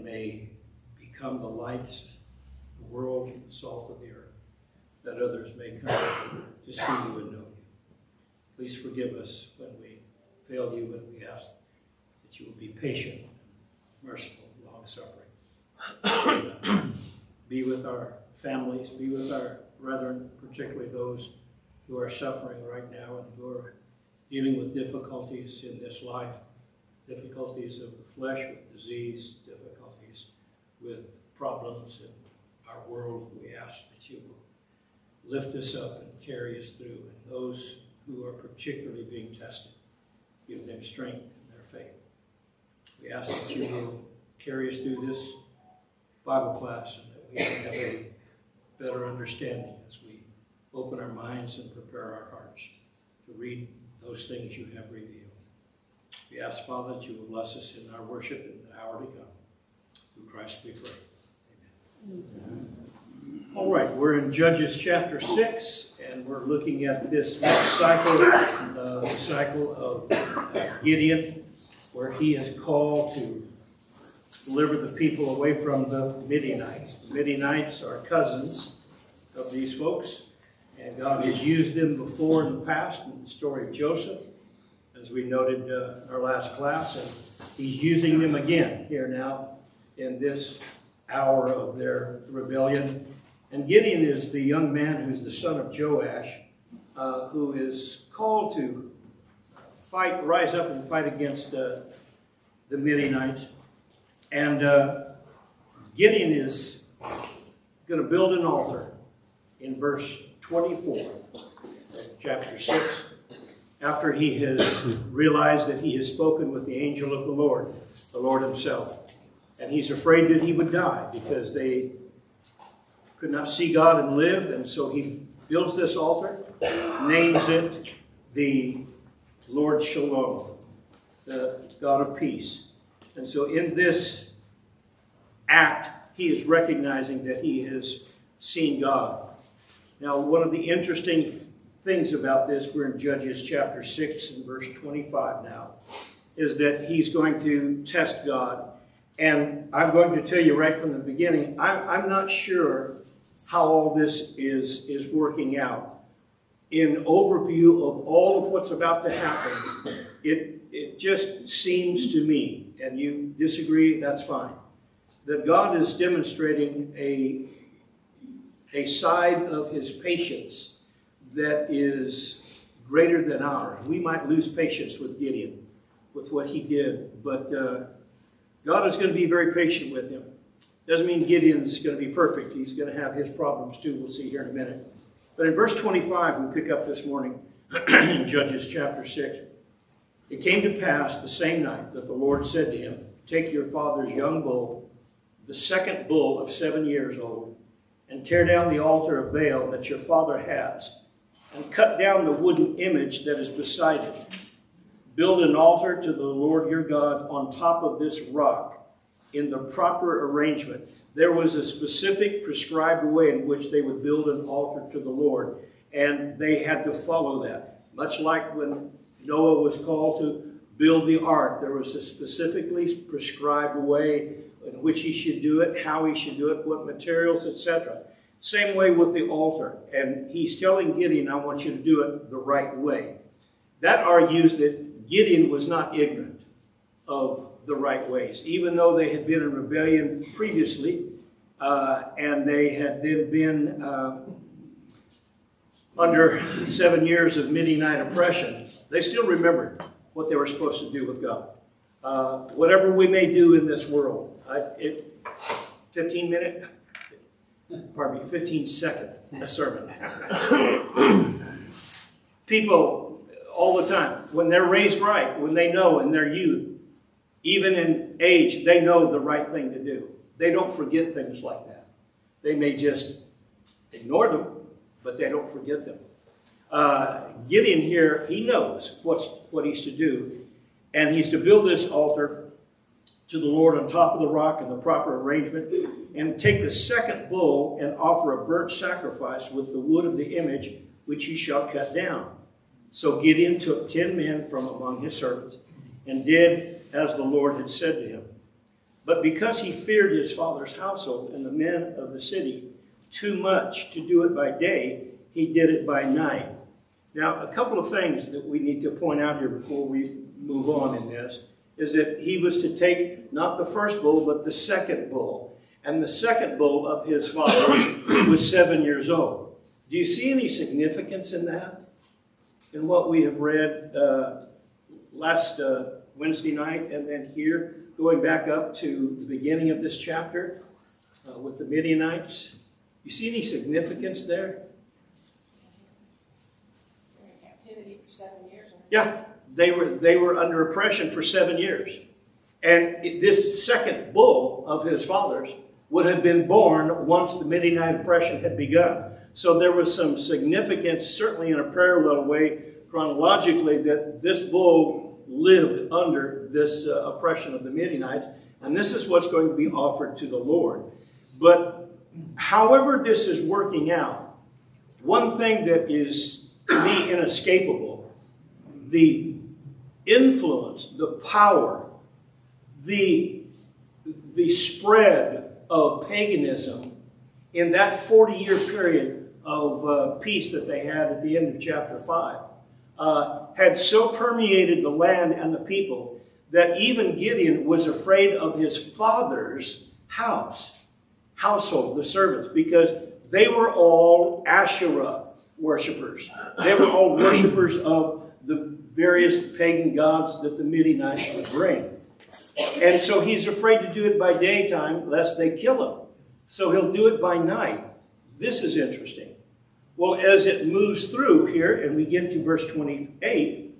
and may become the lights, the world, and the salt of the earth, that others may come to see you and know you. Please forgive us when we fail you, and we ask that you will be patient, merciful, long-suffering. Be with our families, be with our brethren, particularly those who are suffering right now and who are dealing with difficulties in this life, difficulties of the flesh with disease, difficulties with problems in our world. We ask that you will lift us up and carry us through. And those who are particularly being tested, give them strength in their faith. We ask that you will carry us through this Bible class and that we will have a better understanding as we open our minds and prepare our hearts to read those things you have revealed. We ask, Father, that you will bless us in our worship in the hour to come. Through Christ we pray. Amen. All right, we're in Judges chapter 6, and we're looking at this next cycle, the cycle of Gideon, where he is called to deliver the people away from the Midianites. The Midianites are cousins of these folks, and God has used them before in the past in the story of Joseph, as we noted in our last class, and he's using them again here now in this hour of their rebellion. And Gideon is the young man who's the son of Joash, who is called to rise up and fight against the Midianites. And Gideon is going to build an altar in verse 24 of chapter 6, after he has realized that he has spoken with the angel of the Lord himself. And he's afraid that he would die because they could not see God and live, and so he builds this altar, names it the Lord Shalom, the God of peace. And so in this act, he is recognizing that he has seen God. Now, one of the interesting things about this, we're in Judges chapter 6 and verse 25 now, is that he's going to test God. And I'm going to tell you right from the beginning, I'm not sure how all this is working out. In overview of all of what's about to happen, it just seems to me, and you disagree, that's fine, that God is demonstrating a side of his patience that is greater than ours. We might lose patience with Gideon, with what he did, but God is going to be very patient with him. Doesn't mean Gideon's going to be perfect. He's going to have his problems too. We'll see here in a minute. But in verse 25, we pick up this morning in Judges chapter 6. It came to pass the same night that the Lord said to him, take your father's young bull, the second bull of 7 years old, and tear down the altar of Baal that your father has, and cut down the wooden image that is beside it. Build an altar to the Lord your God on top of this rock in the proper arrangement. There was a specific prescribed way in which they would build an altar to the Lord, and they had to follow that. Much like when Noah was called to build the ark, there was a specifically prescribed way in which he should do it, how he should do it, what materials, etc. Same way with the altar. And he's telling Gideon, I want you to do it the right way. That argues that Gideon was not ignorant of the right ways, even though they had been in rebellion previously, and they had then been under 7 years of Midianite oppression. They still remembered what they were supposed to do with God. Whatever we may do in this world, 15-second sermon. People all the time, when they're raised right, when they know in their youth, even in age, they know the right thing to do. They don't forget things like that. They may just ignore them, but they don't forget them. Gideon here, he knows what he's to do, and he's to build this altar to the Lord on top of the rock in the proper arrangement, and take the second bull and offer a burnt sacrifice with the wood of the image, which he shall cut down. So Gideon took 10 men from among his servants and did as the Lord had said to him. But because he feared his father's household and the men of the city too much to do it by day, he did it by night. Now, a couple of things that we need to point out here before we move on in this is that he was to take not the first bull, but the second bull. And the second bull of his father's was 7 years old. Do you see any significance in that? In what we have read last Wednesday night and then here, going back up to the beginning of this chapter with the Midianites? You see any significance there? They were in captivity for 7 years. Yeah, they were under oppression for 7 years. And this second bull of his father's would have been born once the Midianite oppression had begun. So there was some significance, certainly in a parallel way, chronologically, that this bull lived under this oppression of the Midianites. And this is what's going to be offered to the Lord. But however this is working out, one thing that is, to me, inescapable, the influence, the power, the spread of paganism in that 40-year period of peace that they had at the end of chapter 5 had so permeated the land and the people that even Gideon was afraid of his father's household, the servants, because they were all Asherah worshipers. They were all worshipers of the various pagan gods that the Midianites would bring. And so he's afraid to do it by daytime lest they kill him. So he'll do it by night. This is interesting. Well, as it moves through here, and we get to verse 28,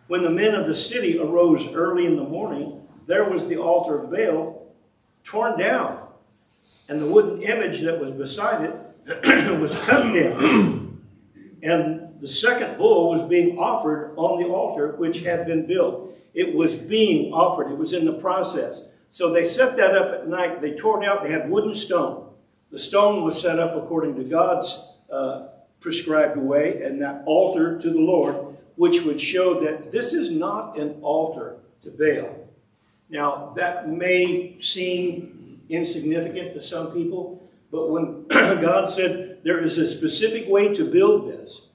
when the men of the city arose early in the morning, there was the altar of Baal torn down, and the wooden image that was beside it was cut down. And the second bull was being offered on the altar which had been built. It was being offered. It was in the process. So they set that up at night. They tore it out. They had wooden stone. The stone was set up according to God's prescribed way, and that altar to the Lord, which would show that this is not an altar to Baal. Now, that may seem insignificant to some people, but when God said there is a specific way to build this,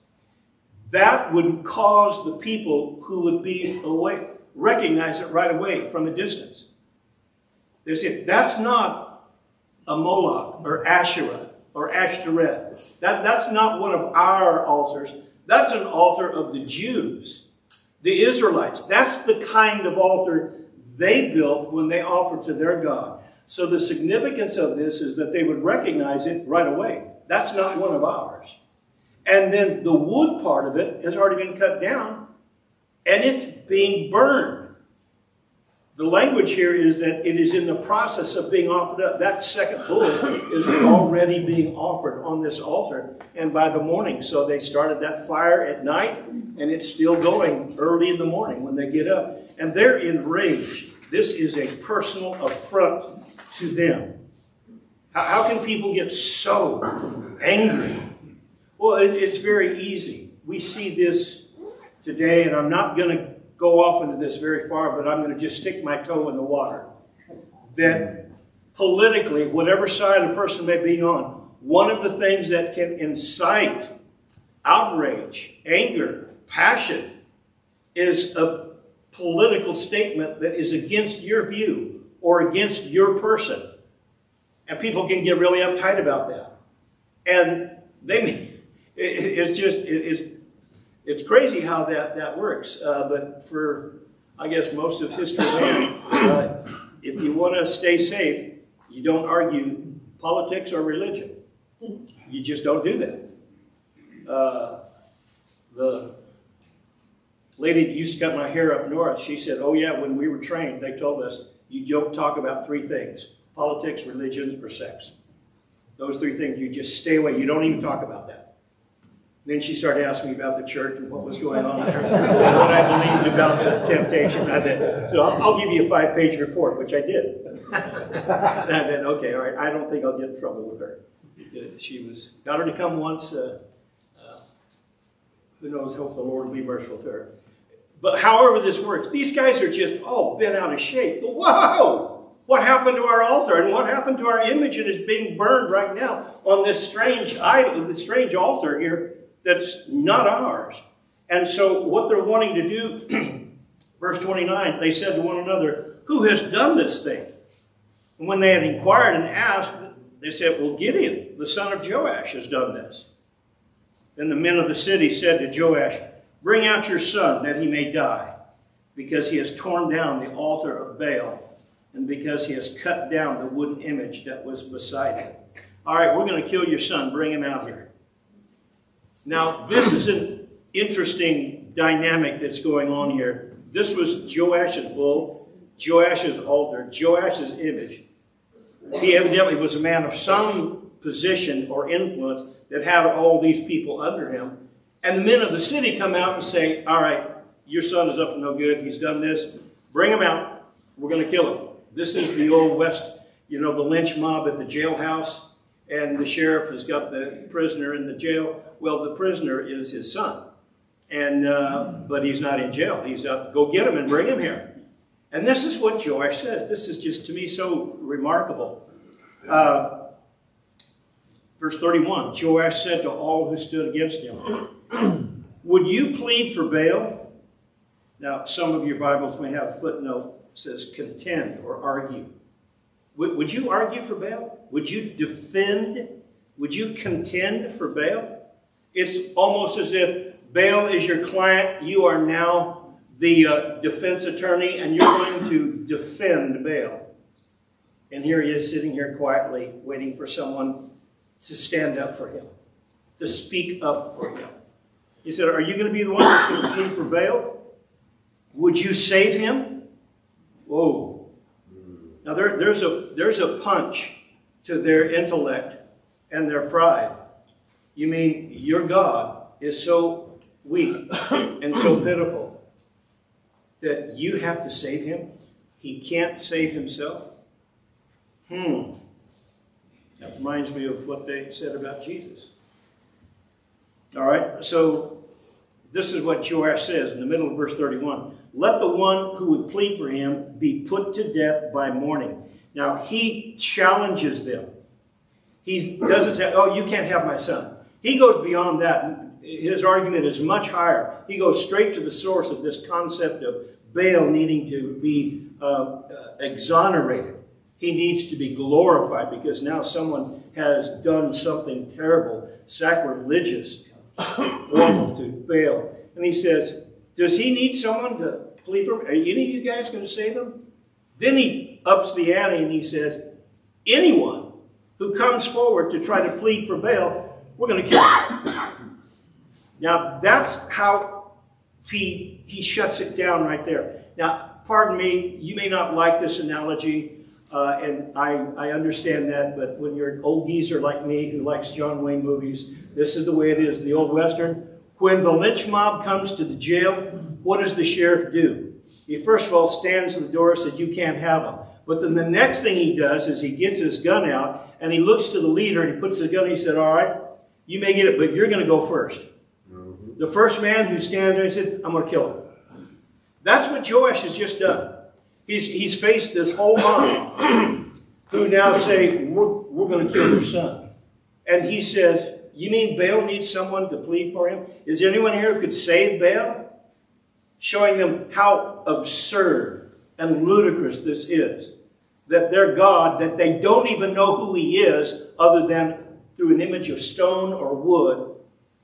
that would cause the people who would be away recognize it right away from a distance. They say, that's not a Moloch or Asherah or Ashtoreth. That's not one of our altars. That's an altar of the Jews, the Israelites. That's the kind of altar they built when they offered to their God. So the significance of this is that they would recognize it right away. That's not one of ours. And then the wood part of it has already been cut down, and it's being burned. The language here is that it is in the process of being offered up. That second bull is already being offered on this altar, and by the morning. So they started that fire at night, and it's still going early in the morning when they get up. And they're enraged. This is a personal affront to them. How can people get so angry? Well, it's very easy. We see this today, and I'm not going to go off into this very far, but I'm going to just stick my toe in the water. That politically, whatever side a person may be on, one of the things that can incite outrage, anger, passion, is a political statement that is against your view or against your person. And people can get really uptight about that. And it's crazy how that works. But for, I guess, most of history, if you want to stay safe, you don't argue politics or religion. You just don't do that. The lady that used to cut my hair up north, she said, oh yeah, when we were trained, they told us, you don't talk about three things: politics, religion, or sex. Those three things, you just stay away. You don't even talk about that. Then she started asking me about the church and what was going on there, what I believed about the temptation. So I'll give you a 5-page report, which I did. And then, okay, all right, I don't think I'll get in trouble with her. She got her to come once. Who knows, hope the Lord will be merciful to her. But however this works, these guys are just all bent out of shape. Whoa! What happened to our altar? And what happened to our image? And it's being burned right now on this strange idol, this strange altar here that's not ours. And so what they're wanting to do, verse 29, they said to one another, who has done this thing? And when they had inquired and asked, they said, well, Gideon, the son of Joash, has done this. Then the men of the city said to Joash, bring out your son that he may die, because he has torn down the altar of Baal, and because he has cut down the wooden image that was beside him. All right, we're going to kill your son. Bring him out here. Now, this is an interesting dynamic that's going on here. This was Joash's bull, Joash's altar, Joash's image. He evidently was a man of some position or influence that had all these people under him. And the men of the city come out and say, all right, your son is up to no good. He's done this. Bring him out. We're going to kill him. This is the old West, the lynch mob at the jailhouse. And the sheriff has got the prisoner in the jail. Well, the prisoner is his son. And but he's not in jail. He's out to go get him and bring him here. And this is what Joash says. This is just, to me, so remarkable. Verse 31, Joash said to all who stood against him, would you plead for Baal? Now, some of your Bibles may have a footnote that says contend or argue. Would you argue for Baal? Would you defend? Would you contend for Baal? It's almost as if Baal is your client. You are now the defense attorney, and you're going to defend Baal. And here he is sitting here quietly waiting for someone to stand up for him, to speak up for him. He said, are you going to be the one that's going to plead for Baal? Would you save him? Whoa. Now there's a punch to their intellect and their pride. You mean your God is so weak and so pitiful that you have to save him? He can't save himself? That reminds me of what they said about Jesus. All right, so this is what Joash says in the middle of verse 31. Let the one who would plead for him be put to death by morning. Now, he challenges them. He doesn't say, oh, you can't have my son. He goes beyond that. His argument is much higher. He goes straight to the source of this concept of Baal needing to be exonerated. He needs to be glorified because now someone has done something terrible, sacrilegious, horrible to Baal. And he says, does he need someone to plead for him? Are any of you guys going to save him? Then he ups the ante and he says, anyone who comes forward to try to plead for Baal, we're going to kill him. Now, that's how he shuts it down right there. Now, pardon me, you may not like this analogy, and I understand that, but when you're an old geezer like me who likes John Wayne movies, this is the way it is in the old Western. When the lynch mob comes to the jail, what does the sheriff do? He first of all stands at the door and says, you can't have him. But then the next thing he does is he gets his gun out and he looks to the leader and he puts the gun and he said, all right, you may get it, but you're going to go first. The first man who stands there, he said, I'm going to kill him. That's what Joash has just done. He's faced this whole mob who now say, we're going to kill your son. And he says, you mean Baal needs someone to plead for him? Is there anyone here who could save Baal? Showing them how absurd and ludicrous this is. That their God, that they don't even know who he is other than through an image of stone or wood,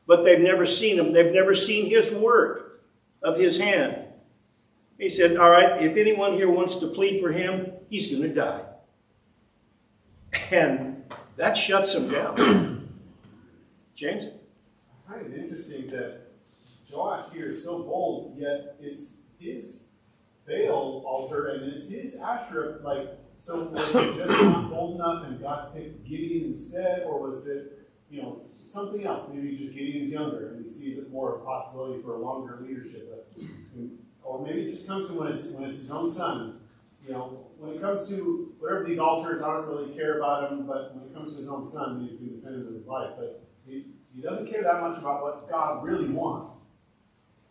but they've never seen him. They've never seen his work of his hand. He said, all right, if anyone here wants to plead for him, he's going to die. And that shuts him down. James? I find it interesting that Joash here is so bold, yet it's his Baal altar and it's his Asherah. So was it just not bold enough and God picked Gideon instead, or was it, something else? Maybe just Gideon's younger and he sees it more a possibility for a longer leadership. Or maybe it just comes to when it's his own son. When it comes to whatever these altars, I don't really care about him, but when it comes to his own son, he's going to defend him with his life. But he doesn't care that much about what God really wants.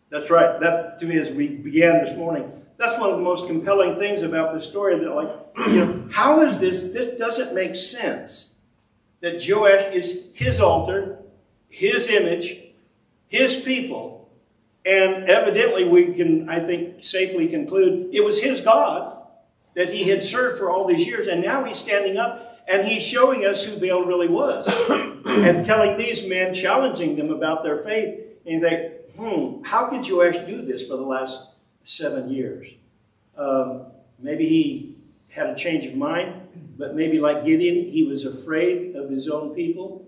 That's right. That, to me, as we began this morning, that's one of the most compelling things about this story. That, how is this? This doesn't make sense. That Joash is his altar, his image, his people, and evidently we can, I think, safely conclude it was his God that he had served for all these years, and now he's standing up and he's showing us who Baal really was and telling these men, challenging them about their faith, and you think, how could Joash do this for the last 7 years? Maybe he had a change of mind, but maybe like Gideon, he was afraid of his own people.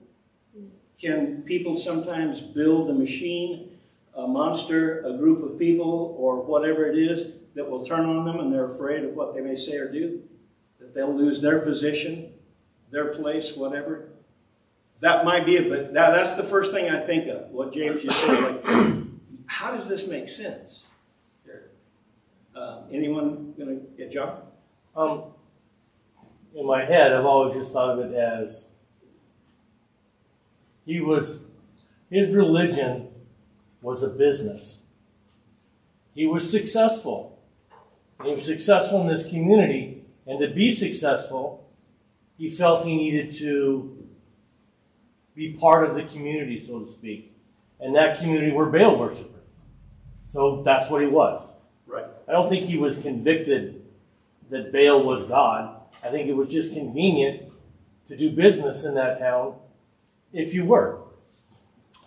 Can people sometimes build a machine, a monster, a group of people, or whatever it is that will turn on them and they're afraid of what they may say or do? That they'll lose their position, their place, whatever? That might be it, but that's the first thing I think of, what James just said. Like, how does this make sense? Anyone going to get John? In my head, I've always just thought of it as his religion was a business. He was successful. He was successful in this community, and to be successful, he felt he needed to be part of the community, so to speak. And that community were Baal worshipers. So that's what he was. Right. I don't think he was convicted that Baal was God. I think it was just convenient to do business in that town if you were.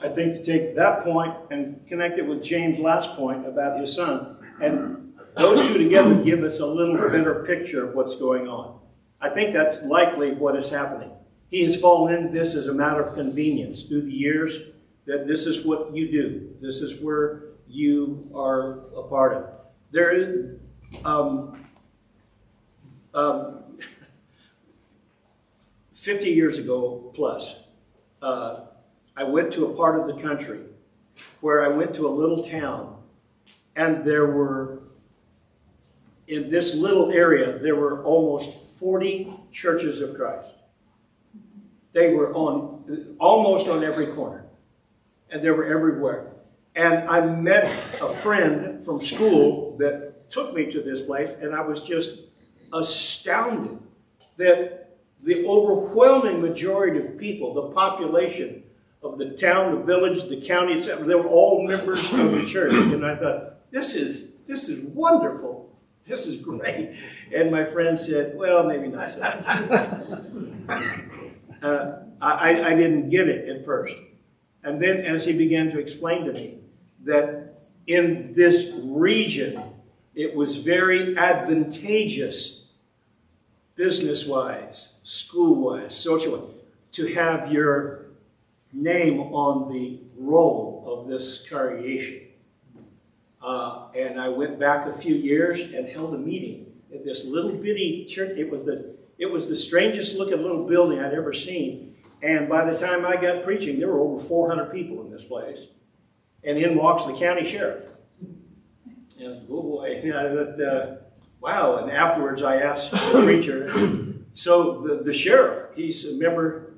I think to take that point and connect it with James' last point about his son, and those two together give us a little better picture of what's going on. I think that's likely what is happening. He has fallen into this as a matter of convenience through the years, that this is what you do. This is where you are a part of. There is 50 years ago plus, I went to a part of the country where I went to a little town, and there were, in this little area, there were almost 40 churches of Christ. They were almost on every corner, and they were everywhere. And I met a friend from school that took me to this place, and I was just astounded that the overwhelming majority of people, the population of the town, the village, the county, etc., they were all members of the church. And I thought, this is wonderful. This is great. And my friend said, well, maybe not so much. I didn't get it at first. And then as he began to explain to me that in this region, it was very advantageous, business-wise, school-wise, social-wise, to have your name on the roll of this congregation. And I went back a few years and held a meeting at this little bitty church. It was the strangest looking little building I'd ever seen. And by the time I got preaching, there were over 400 people in this place. And in walks the county sheriff. And oh boy, wow. And afterwards I asked the preacher, so the sheriff, he's a member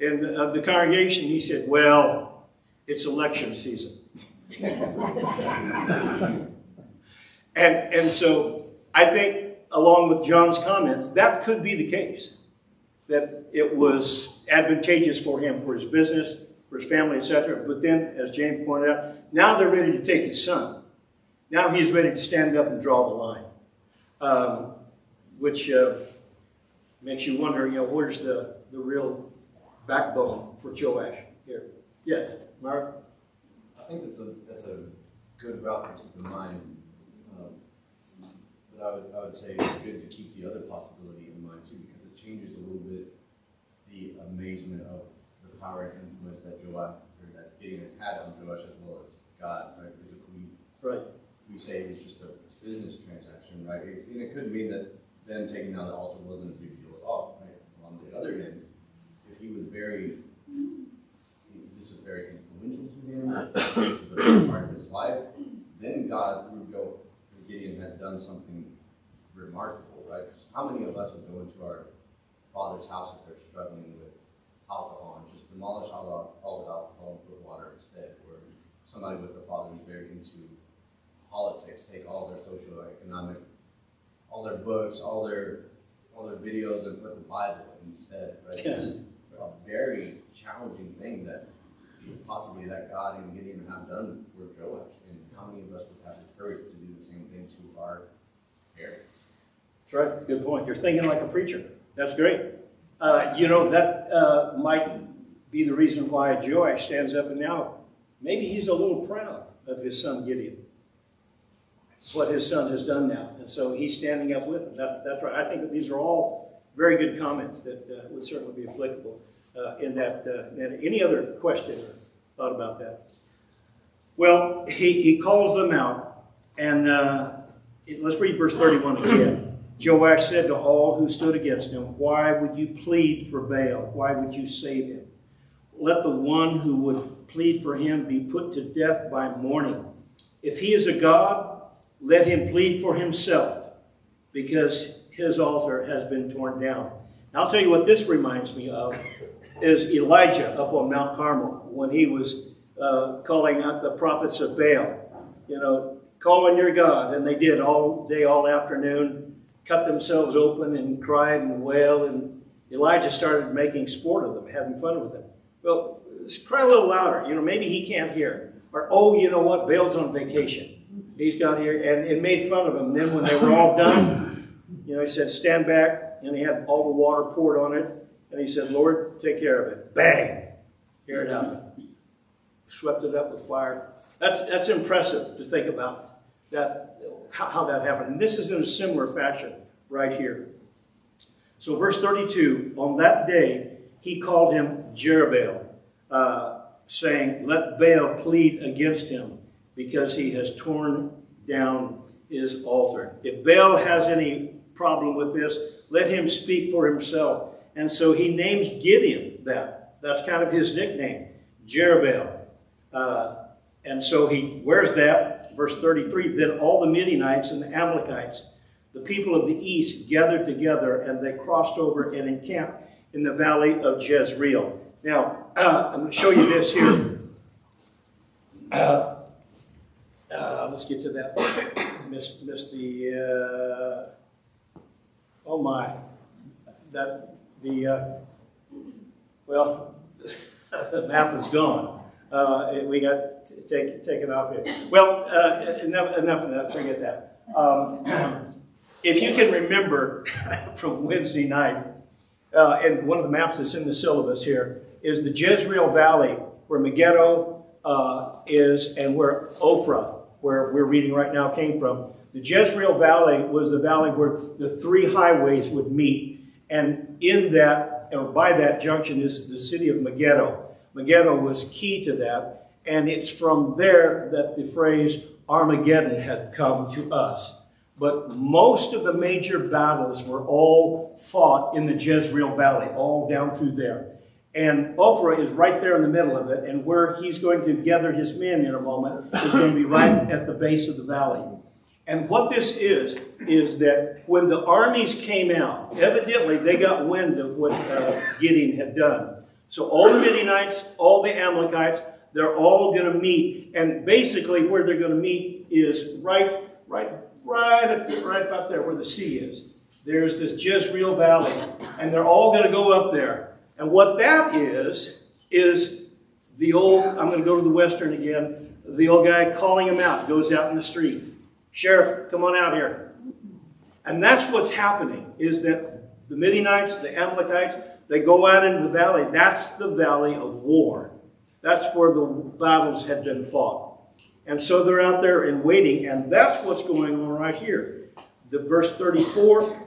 of the congregation. He said, well, it's election season. And so I think, along with John's comments, that could be the case. That it was advantageous for him, for his business, for his family, etc. But then, as James pointed out, now they're ready to take his son. Now he's ready to stand up and draw the line. Which makes you wonder, where's the real backbone for Joash here? Yes, Mark? I think that's a good route to keep in mind. But I would say it's good to keep the other possibility in mind too, because it changes a little bit the amazement of the power and influence that Gideon had on Joash as well as God, right? Because if we say it was just a business transaction, right? And it could mean that them taking down the altar wasn't a big deal at all, right? On the other end, if he was this is very influential to him, this is a big part of his life, then God, through Gideon, has done something remarkable, right? Because how many of us would go into our father's house if they're struggling with alcohol and just demolish all the alcohol and put water instead? Or somebody with a father who's very into politics, take all their social, economic, all their books, all their all their videos and put the Bible instead, right? Yeah. This is a very challenging thing that possibly that God and Gideon have done for Joash. And how many of us would have the courage to do the same thing to our parents? That's right. Good point. You're thinking like a preacher. That's great. That might be the reason why Joash stands up and now maybe he's a little proud of his son Gideon, what his son has done now. And so he's standing up with him. That's right. I think that these are all very good comments that would certainly be applicable in that. Any other question or thought about that? Well, he calls them out, and let's read verse 31 again. Joash said to all who stood against him, "Why would you plead for Baal? Why would you save him? Let the one who would plead for him be put to death by morning. If he is a god, let him plead for himself, because his altar has been torn down." Now, I'll tell you what this reminds me of is Elijah up on Mount Carmel when he was calling out the prophets of Baal. Call on your God. And they did all day, all afternoon, cut themselves open and cried and wailed. And Elijah started making sport of them, having fun with them. Well, cry a little louder. Maybe he can't hear. Or, oh, you know what? Baal's on vacation. He's got here. And it made fun of him. And then when they were all done, he said, stand back. And he had all the water poured on it. And he said, Lord, take care of it. Bang! Here it happened. Swept it up with fire. That's impressive to think about that, how that happened. And this is in a similar fashion right here. So verse 32, on that day, he called him Jerubbaal, saying, let Baal plead against him, because he has torn down his altar. If Baal has any problem with this, let him speak for himself. And so he names Gideon that. That's kind of his nickname, Jerubbaal. And so he wears that. Verse 33, then all the Midianites and the Amalekites, the people of the east, gathered together, and they crossed over and encamped in the valley of Jezreel. Now, I'm going to show you this here. Let's get to that. Missed the, oh my, well, the map is gone. We got taken off here. Well, enough of that. Forget that. If you can remember from Wednesday night, and one of the maps that's in the syllabus here is the Jezreel Valley, where Megiddo is, and where Ophrah, where we're reading right now, came from. The Jezreel Valley was the valley where the three highways would meet, and in that, or by that junction, is the city of Megiddo. Megiddo was key to that, and it's from there that the phrase Armageddon had come to us. But most of the major battles were all fought in the Jezreel Valley, all down through there. And Ophrah is right there in the middle of it, and where he's going to gather his men in a moment is going to be right at the base of the valley. And what this is that when the armies came out, evidently they got wind of what Gideon had done. So all the Midianites, all the Amalekites, they're all going to meet. And basically where they're going to meet is right about there where the sea is. There's this Jezreel Valley. And they're all going to go up there. And what that is the old, I'm going to go to the Western again, the old guy calling him out, goes out in the street. Sheriff, come on out here. And that's what's happening, is that the Midianites, the Amalekites, they go out into the valley. That's the valley of war. That's where the battles had been fought. And so they're out there and waiting, and that's what's going on right here. The verse 34, the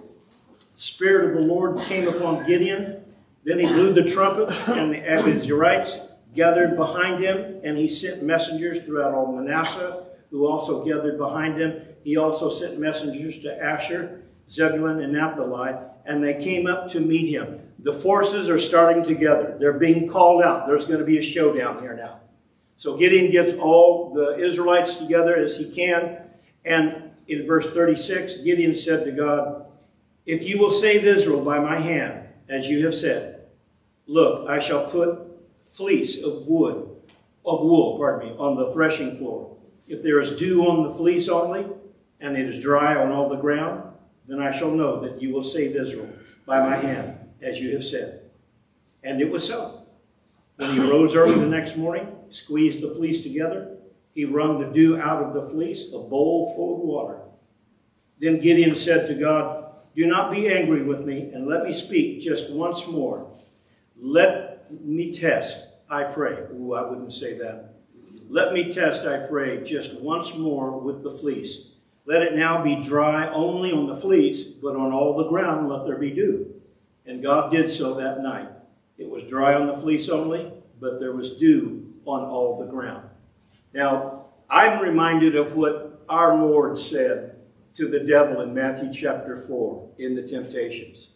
Spirit of the Lord came upon Gideon. Then he blew the trumpet, and the Abiezrites gathered behind him, and he sent messengers throughout all Manasseh, who also gathered behind him. He also sent messengers to Asher, Zebulun, and Naphtali, and they came up to meet him. The forces are starting together. They're being called out. There's going to be a showdown here now. So Gideon gets all the Israelites together as he can. And in verse 36, Gideon said to God, if you will save Israel by my hand, as you have said, look, I shall put fleece of wool, on the threshing floor. If there is dew on the fleece only, and it is dry on all the ground, then I shall know that you will save Israel. by my hand, as you have said. And it was so. When he rose early the next morning, squeezed the fleece together, he wrung the dew out of the fleece, a bowl full of water. Then Gideon said to God, do not be angry with me, and let me speak just once more. Let me test, I pray. Ooh, I wouldn't say that. Let me test, I pray, just once more with the fleece. Let it now be dry only on the fleece, but on all the ground let there be dew. And God did so that night. It was dry on the fleece only, but there was dew on all the ground. Now, I'm reminded of what our Lord said to the devil in Matthew chapter 4 in the temptations.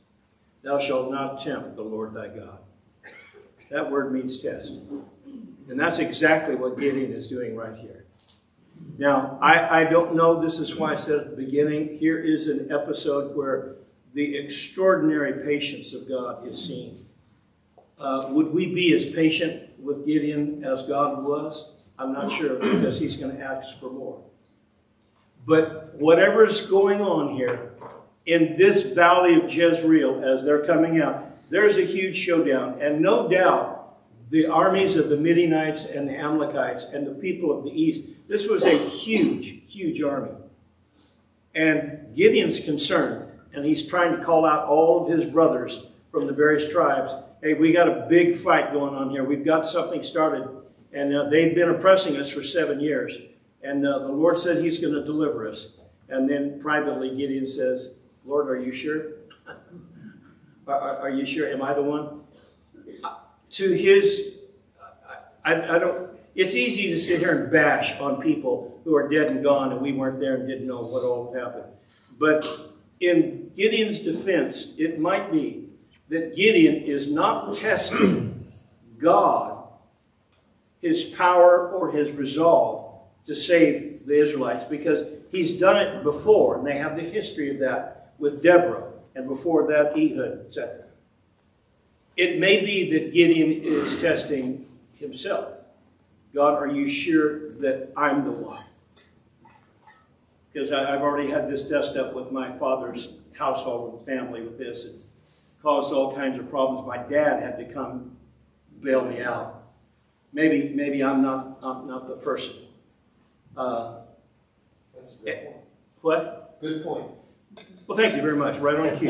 Thou shalt not tempt the Lord thy God. That word means test. And that's exactly what Gideon is doing right here. Now, I don't know, this is why I said at the beginning, here is an episode where the extraordinary patience of God is seen. Would we be as patient with Gideon as God was? I'm not sure, because he's going to ask for more. But whatever's going on here, in this valley of Jezreel, as they're coming out, there's a huge showdown. And no doubt, the armies of the Midianites and the Amalekites and the people of the east, this was a huge, huge army. And Gideon's concerned, and he's trying to call out all of his brothers from the various tribes. Hey, we got a big fight going on here. We've got something started. And they've been oppressing us for 7 years. And the Lord said he's going to deliver us. And then privately Gideon says, Lord, are you sure? Are you sure? Am I the one? To his, I don't, it's easy to sit here and bash on people who are dead and gone and we weren't there and didn't know what all happened. But in Gideon's defense, it might be that Gideon is not testing God, his power or his resolve to save the Israelites, because he's done it before, and they have the history of that with Deborah, and before that Ehud, etc. It may be that Gideon is testing himself. God, are you sure that I'm the one? Because I've already had this dust up with my father's household and family with this. It caused all kinds of problems. My dad had to come bail me out. Maybe I'm not the person. That's a good point. What? Good point. Well, thank you very much. Right on cue.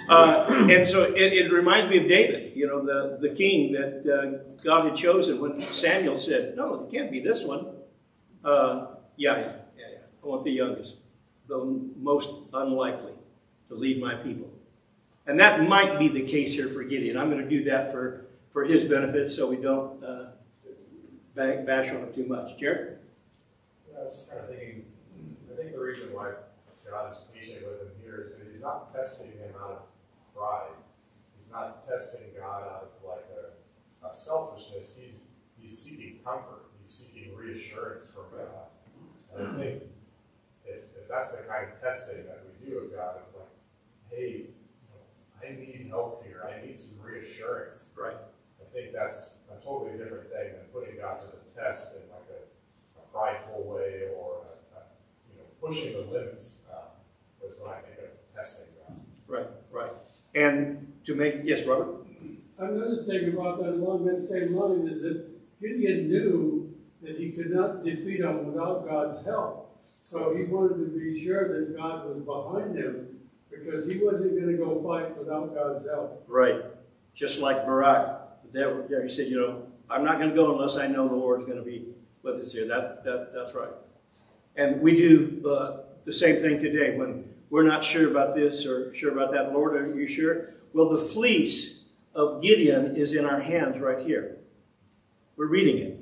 And so it reminds me of David, you know, the king that God had chosen when Samuel said, no, it can't be this one. Yeah. I want the youngest, the most unlikely to lead my people. And that might be the case here for Gideon. I'm going to do that for his benefit so we don't bash on him too much. Jared? I was just kind of thinking, I think the reason why God is patient with him here is because he's not testing him out of pride. He's not testing God out of like a selfishness. He's seeking comfort. He's seeking reassurance from God. And I think if that's the kind of testing that we do of God, of like, hey, I need help here. I need some reassurance. Right. I think that's a totally different thing than putting God to the test in like a prideful way or pushing the limits. Is when I think of testing God. Right. And to make, yes, Robert? Another thing about that along that same line is that Gideon knew that he could not defeat him without God's help. So he wanted to be sure that God was behind him, because he wasn't going to go fight without God's help. Right. Just like Barak. There he said, I'm not going to go unless I know the Lord's going to be with us here. That's right. And we do the same thing today when we're not sure about this or sure about that. Lord, are you sure? Well, the fleece of Gideon is in our hands right here. We're reading it.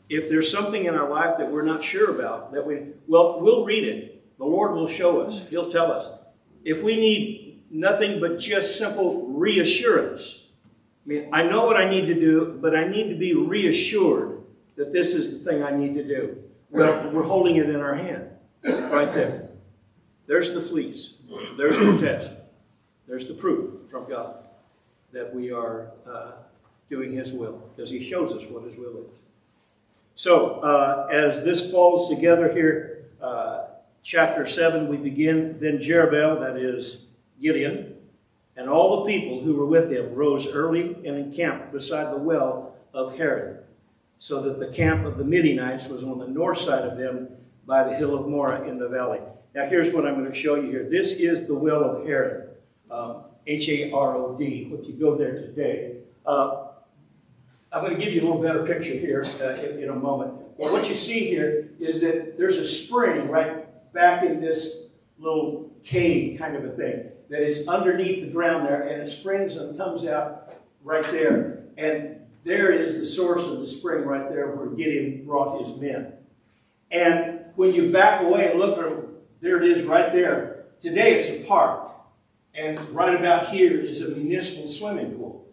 If there's something in our life that we're not sure about, we'll read it. The Lord will show us. He'll tell us. If we need nothing but just simple reassurance, I know what I need to do, but I need to be reassured that this is the thing I need to do. Well, we're holding it in our hand, right there. There's the fleece. There's the test. There's the proof from God that we are doing His will, because He shows us what His will is. So, as this falls together here, chapter 7, we begin, then Jerubbaal, that is Gideon, and all the people who were with him rose early and encamped beside the well of Harod, so that the camp of the Midianites was on the north side of them by the hill of Moreh in the valley. Now here's what I'm going to show you here. This is the well of Harod, H-A-R-O-D, if you go there today. I'm going to give you a little better picture here in a moment. But what you see here is that there's a spring right back in this little cave kind of a thing that is underneath the ground there, and it springs and comes out right there. And there is the source of the spring right there where Gideon brought his men. And when you back away and look for, there it is right there. Today it's a park. And right about here is a municipal swimming pool.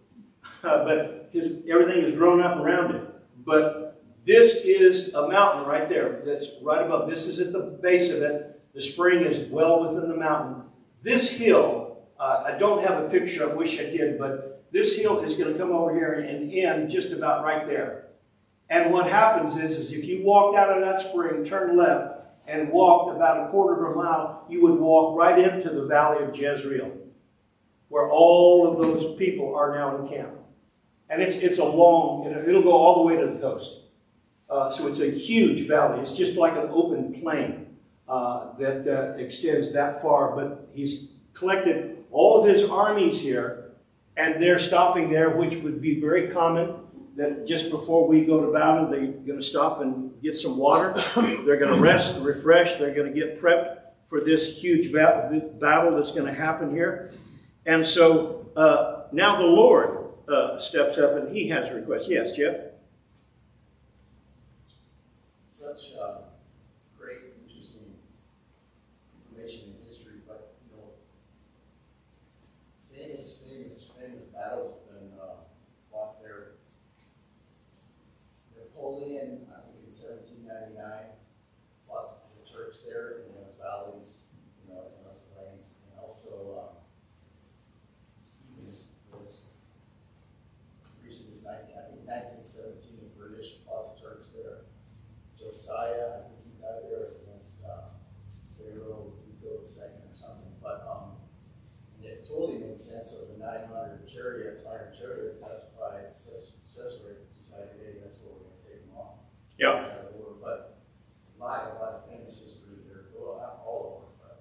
But everything is grown up around it. But this is a mountain right there that's right above. This is at the base of it. The spring is well within the mountain. This hill, I don't have a picture, I wish I did, but this hill is going to come over here and end just about right there. And what happens is if you walked out of that spring, turned left, and walked about a quarter of a mile, you would walk right into the valley of Jezreel, where all of those people are now encamped. And it's a long, it'll go all the way to the coast. So it's a huge valley. It's just like an open plain that extends that far. But he's collected all of his armies here, and they're stopping there, which would be very common, that just before we go to battle, they're going to stop and get some water. They're going to rest, refresh. They're going to get prepped for this huge battle that's going to happen here. And so now the Lord steps up and he has a request. Yes, Jeff? Such great, interesting information in history, but, you know, famous battles have been fought there. Napoleon, I think in 1799, fought the Turks there in those valleys, you know, in those plains, and also even as recent as 1917, the British fought the Turks there. Josiah, I think he died there against Pharaoh Dugo II or something, but it totally makes sense of the 900 chariots, iron chariots. That's why Sisera decided, hey, that's what we're going to take them off. Yeah. But a lot of famous history there, all over.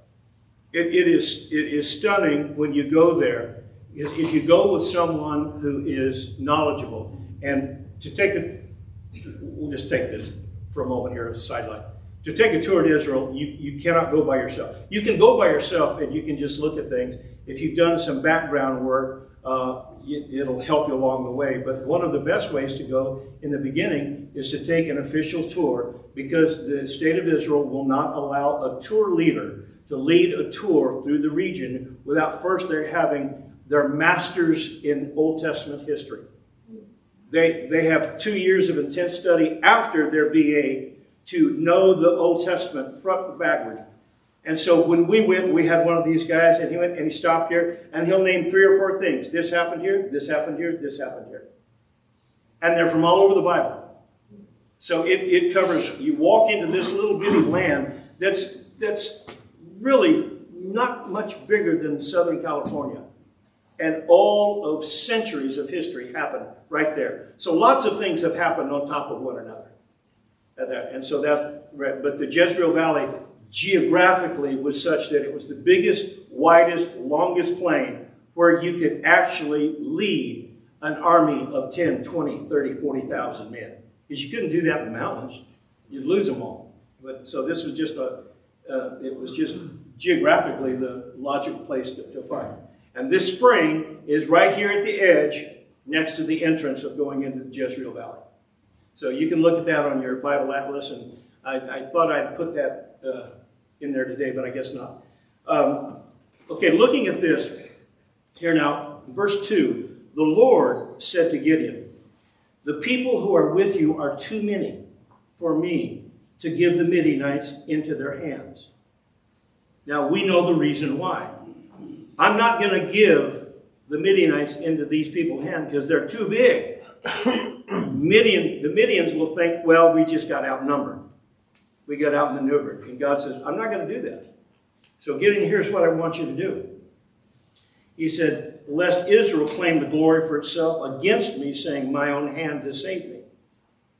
It is stunning when you go there. If you go with someone who is knowledgeable, and to take it, we'll just take this for a moment here as a sideline. To take a tour of Israel, you cannot go by yourself. You can go by yourself and you can just look at things. If you've done some background work, it'll help you along the way. But one of the best ways to go in the beginning is to take an official tour, because the state of Israel will not allow a tour leader to lead a tour through the region without first they're having their masters in Old Testament history. They have 2 years of intense study after their BA to know the Old Testament front and backwards. And so when we went, we had one of these guys, and he went and he stopped here, and he'll name 3 or 4 things. This happened here, this happened here, this happened here. And they're from all over the Bible. So it covers, you walk into this little bitty land that's really not much bigger than Southern California. And all of centuries of history happened right there. So lots of things have happened on top of one another. And so but the Jezreel Valley geographically was such that it was the biggest, widest, longest plain where you could actually lead an army of 10, 20, 30, 40,000 men. Because you couldn't do that in the mountains. You'd lose them all. But so this was just it was just geographically the logical place to fight. And this spring is right here at the edge next to the entrance of going into the Jezreel Valley. So you can look at that on your Bible Atlas, and I thought I'd put that in there today, but I guess not. Okay, looking at this here now, verse 2, the Lord said to Gideon, the people who are with you are too many for me to give the Midianites into their hands. Now we know the reason why. I'm not going to give the Midianites into these people's hands because they're too big. The Midians will think, well, we just got outnumbered. we got outmaneuvered. And God says, I'm not going to do that. So Gideon, here's what I want you to do. He said, lest Israel claim the glory for itself against me, saying, my own hand has saved me.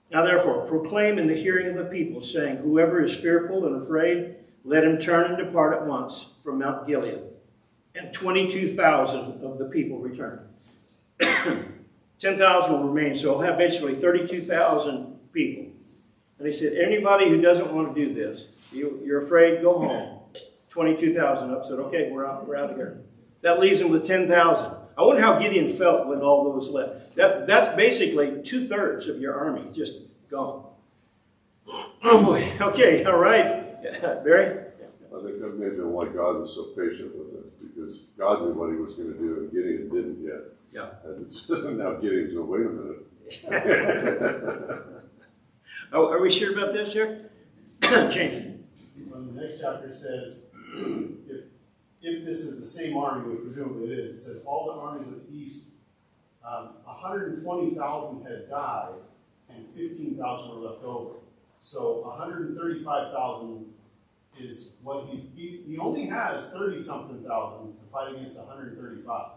Now therefore, proclaim in the hearing of the people, saying, whoever is fearful and afraid, let him turn and depart at once from Mount Gilead. And 22,000 of the people returned. 10,000 will remain, so I'll have basically 32,000 people. And he said, anybody who doesn't want to do this, you're afraid, go home. 22,000 up, said, okay, we're out of here. That leaves him with 10,000. I wonder how Gideon felt when all those left. That's basically 2/3 of your army just gone. Oh boy, okay, all right. Barry? I think that may have been why God was so patient with us, because God knew what he was going to do, and Gideon didn't yet. Yeah. And now Gideon's going, wait a minute. Oh, are we sure about this here? James. Well, the next chapter says, if this is the same army, which presumably it is, it says all the armies of the east, 120,000 had died, and 15,000 were left over. So 135,000 is what he only has 30-something thousand to fight against 135.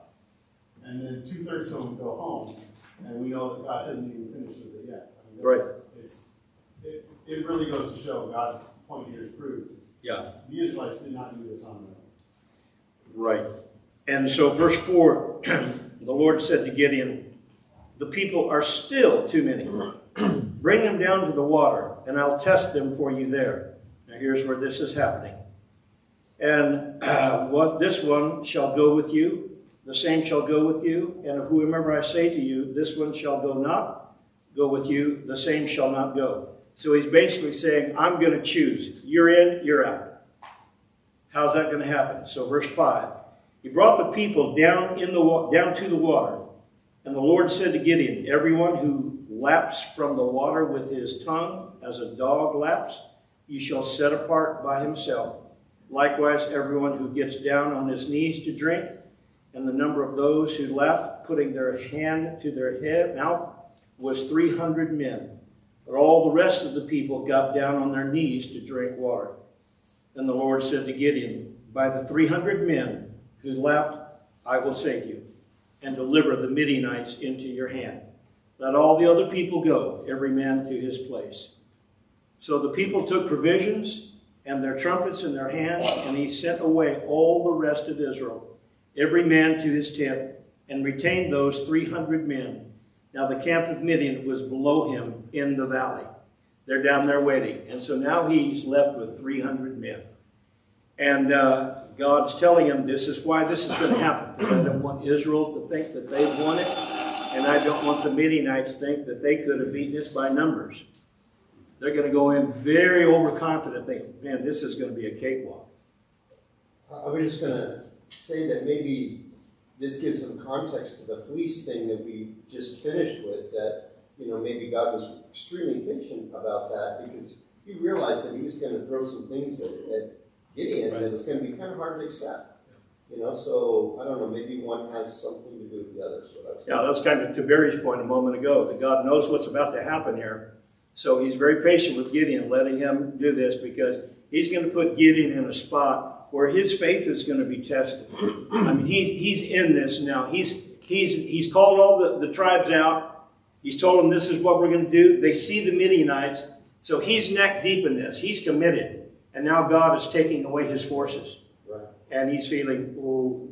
And then 2/3 of them go home, and we know that God hasn't even finished with it yet. I mean, Right. It really goes to show God's point here is proved. Yeah. The Israelites did not do this on their own. Right. And so verse 4, the Lord said to Gideon, the people are still too many. Bring them down to the water, and I'll test them for you there. Now here's where this is happening. And this one shall go with you, the same shall go with you, and of whomever I say to you, this one shall go with you, the same shall not go. So he's basically saying, I'm going to choose. You're in, you're out. How's that going to happen? So verse 5. He brought the people down to the water. And the Lord said to Gideon, everyone who laps from the water with his tongue, as a dog laps, you shall set apart by himself. Likewise, everyone who gets down on his knees to drink. And the number of those who lapped, putting their hand to their mouth, was 300 men. But all the rest of the people got down on their knees to drink water. Then the Lord said to Gideon, by the 300 men who lapped, I will save you, and deliver the Midianites into your hand. Let all the other people go, every man to his place. So the people took provisions and their trumpets in their hand, and he sent away all the rest of Israel, every man to his tent, and retained those 300 men. Now the camp of Midian was below him in the valley. They're down there waiting. And so now he's left with 300 men. And God's telling him this is why this is going to happen. I don't want Israel to think that they've won it. And I don't want the Midianites to think that they could have beaten us by numbers. They're going to go in very overconfident, thinking, man, this is going to be a cakewalk. I was just going to say that maybe this gives some context to the fleece thing that we just finished with, that, maybe God was extremely patient about that because he realized that he was going to throw some things at Gideon that was going to be kind of hard to accept. So I don't know, maybe one has something to do with the other. Yeah, that's kind of to Barry's point a moment ago, that God knows what's about to happen here. So he's very patient with Gideon, letting him do this because he's going to put Gideon in a spot where his faith is going to be tested. I mean, he's in this now. He's called all the tribes out. He's told them this is what we're going to do. They see the Midianites. So he's neck deep in this. He's committed. And now God is taking away his forces. Right. And he's feeling, oh,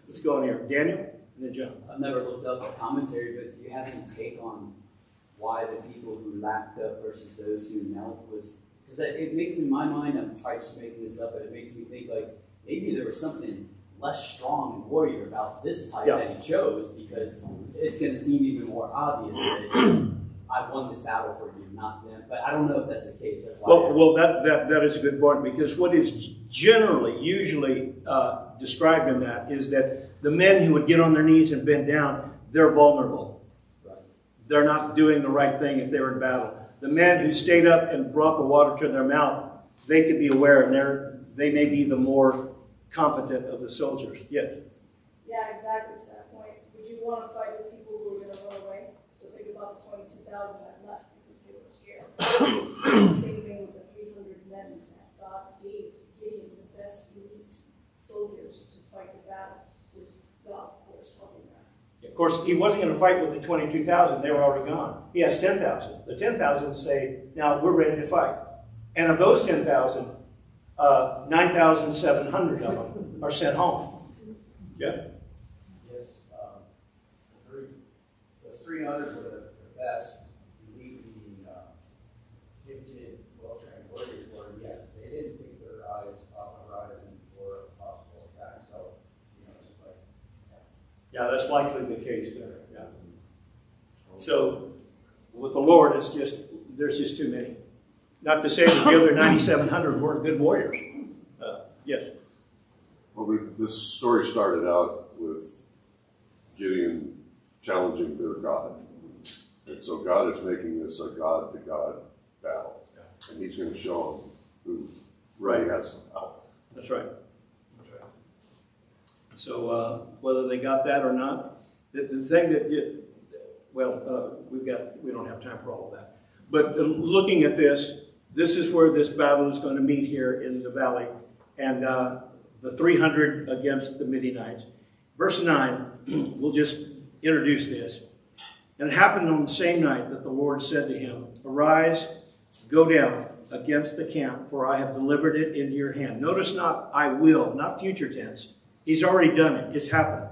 what's going here? Daniel? And then John. I've never looked up the commentary, but do you have any take on why the people who lapped up versus those who knelt was? Because it makes in my mind, I'm probably just making this up, but it makes me think like maybe there was something less strong and warrior about this type that he chose, because it's going to seem even more obvious that I won this battle for you, not them. But I don't know if that's the case. That's why well, that is a good point, because what is usually described in that is that the men who would get on their knees and bend down, they're vulnerable. Right. They're not doing the right thing if they were in battle. The men who stayed up and brought the water to their mouth, they could be aware, and they may be the more competent of the soldiers. Yes? Yeah, exactly, to that point. Would you want to fight the people who are going to run away? So think about the 22,000 that left because they were scared. The same thing course, he wasn't going to fight with the 22,000. They were already gone. He has 10,000. The 10,000 say, now we're ready to fight. And of those 10,000, 9,700 of them are sent home. Yeah? Yes, those 300 were the best elite, gifted, well-trained warriors were, yeah, they didn't take their eyes off the horizon for a possible attack. So, just like, Yeah, that's likely the case there. Yeah. So, with the Lord, there's just too many. Not to say that the other 9,700 weren't good warriors. Yes? Well, this story started out with Gideon challenging their God. And so God is making this a God-to-God battle. And he's going to show them who really has some power. That's right. That's right. So whether they got that or not, the thing that did, we don't have time for all of that. But looking at this is where this battle is going to meet here in the valley. And the 300 against the Midianites. Verse 9, we'll just introduce this. And it happened on the same night that the Lord said to him, Arise, go down against the camp, for I have delivered it into your hand. Notice not I will, not future tense. He's already done it. It's happened.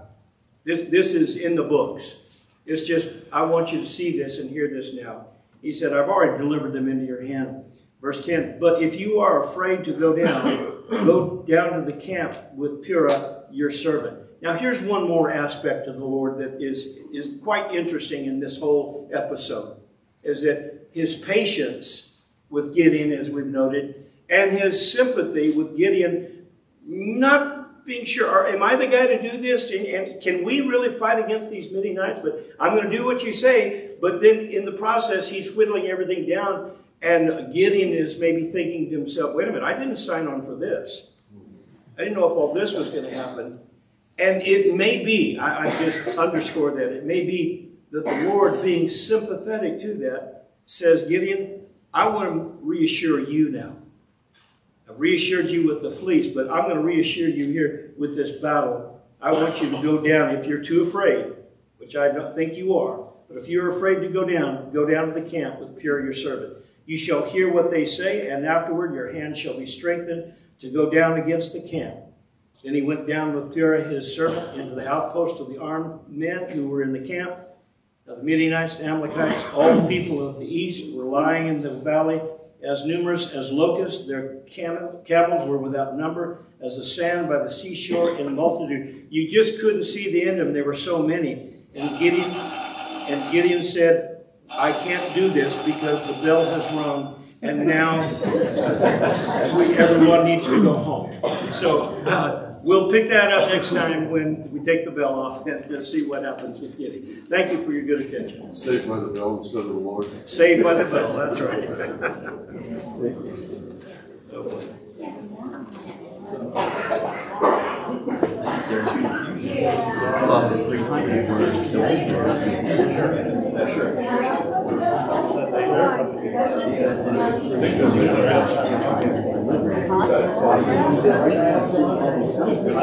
This is in the books. It's just, I want you to see this and hear this now. He said, I've already delivered them into your hand. Verse 10, but if you are afraid to go down to the camp with Purah, your servant. Now here's one more aspect of the Lord that is quite interesting in this whole episode, is that his patience with Gideon, as we've noted, and his sympathy with Gideon, not being sure, am I the guy to do this? And can we really fight against these Midianites? But I'm going to do what you say. But then in the process, he's whittling everything down. And Gideon is maybe thinking to himself, wait a minute, I didn't sign on for this. I didn't know if all this was going to happen. And it may be, I just underscore that, it may be that the Lord, being sympathetic to that, says, Gideon, I want to reassure you now. I've reassured you with the fleece, but I'm going to reassure you here with this battle. I want you to go down if you're too afraid, which I don't think you are. But if you're afraid to go down to the camp with Purah your servant. You shall hear what they say, and afterward your hand shall be strengthened to go down against the camp. Then he went down with Purah his servant into the outpost of the armed men who were in the camp. Now the Midianites, the Amalekites, all the people of the east were lying in the valley, as numerous as locusts. Their camels were without number, as the sand by the seashore in multitude. You just couldn't see the end of them. There were so many. And Gideon said, I can't do this because the bell has rung, and now everyone needs to go home. So we'll pick that up next time when we take the bell off and see what happens with Gideon. Thank you for your good attention. Saved by the bell instead of the Lord. Saved by the bell, that's right. Sure. I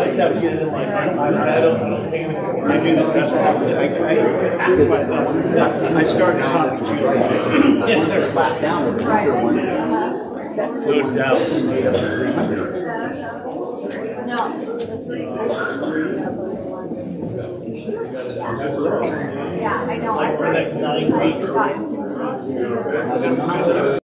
just have to get it in my mind. I don't think I do that. That's what I started to copy too. No doubt. Yeah, I know. Like for the next 9 weeks.